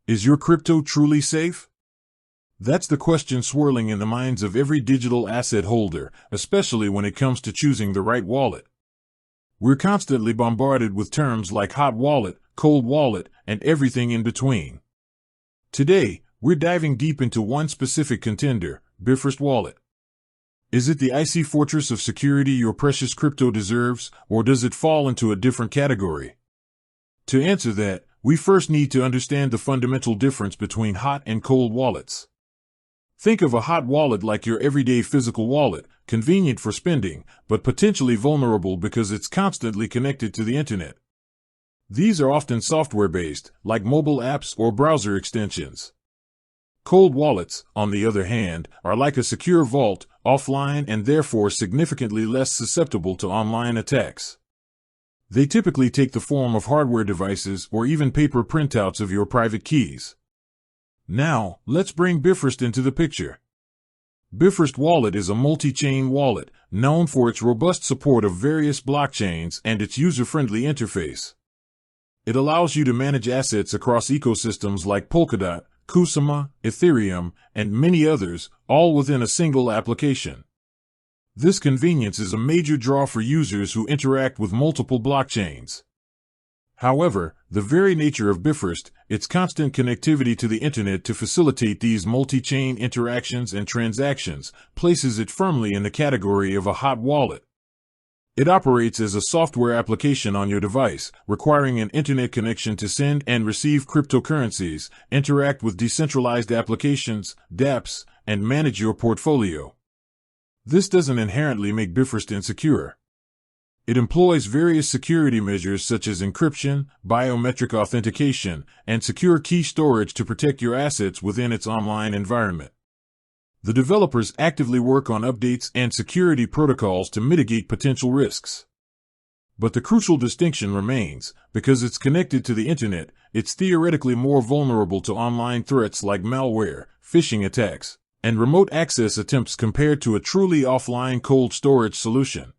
Is your crypto truly safe? That's the question swirling in the minds of every digital asset holder, especially when it comes to choosing the right wallet. We're constantly bombarded with terms like hot wallet, cold wallet, and everything in between. Today, we're diving deep into one specific contender, Bifrost Wallet. Is it the icy fortress of security your precious crypto deserves, or does it fall into a different category? To answer that, we first need to understand the fundamental difference between hot and cold wallets. Think of a hot wallet like your everyday physical wallet, convenient for spending, but potentially vulnerable because it's constantly connected to the internet. These are often software-based, like mobile apps or browser extensions. Cold wallets, on the other hand, are like a secure vault, offline and therefore significantly less susceptible to online attacks. They typically take the form of hardware devices or even paper printouts of your private keys. Now, let's bring Bifrost into the picture. Bifrost Wallet is a multi-chain wallet, known for its robust support of various blockchains and its user-friendly interface. It allows you to manage assets across ecosystems like Polkadot, Kusama, Ethereum, and many others, all within a single application. This convenience is a major draw for users who interact with multiple blockchains. However, the very nature of Bifrost, its constant connectivity to the internet to facilitate these multi-chain interactions and transactions, places it firmly in the category of a hot wallet. It operates as a software application on your device, requiring an internet connection to send and receive cryptocurrencies, interact with decentralized applications, dApps, and manage your portfolio. This doesn't inherently make Bifrost insecure. It employs various security measures such as encryption, biometric authentication, and secure key storage to protect your assets within its online environment. The developers actively work on updates and security protocols to mitigate potential risks. But the crucial distinction remains, because it's connected to the internet, it's theoretically more vulnerable to online threats like malware, phishing attacks, and remote access attempts compared to a truly offline cold storage solution.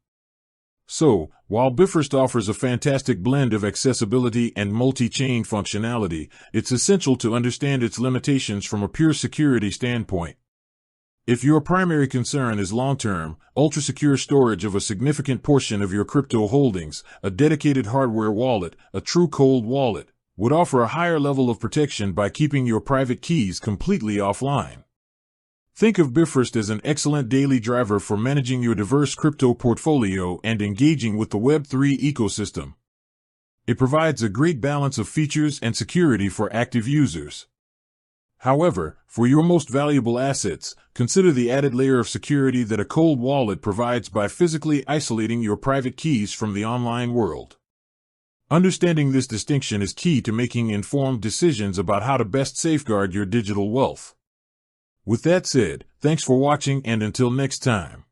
So, while Bifrost offers a fantastic blend of accessibility and multi-chain functionality, it's essential to understand its limitations from a pure security standpoint. If your primary concern is long-term, ultra-secure storage of a significant portion of your crypto holdings, a dedicated hardware wallet, a true cold wallet, would offer a higher level of protection by keeping your private keys completely offline. Think of Bifrost as an excellent daily driver for managing your diverse crypto portfolio and engaging with the Web3 ecosystem. It provides a great balance of features and security for active users. However, for your most valuable assets, consider the added layer of security that a cold wallet provides by physically isolating your private keys from the online world. Understanding this distinction is key to making informed decisions about how to best safeguard your digital wealth. With that said, thanks for watching and until next time.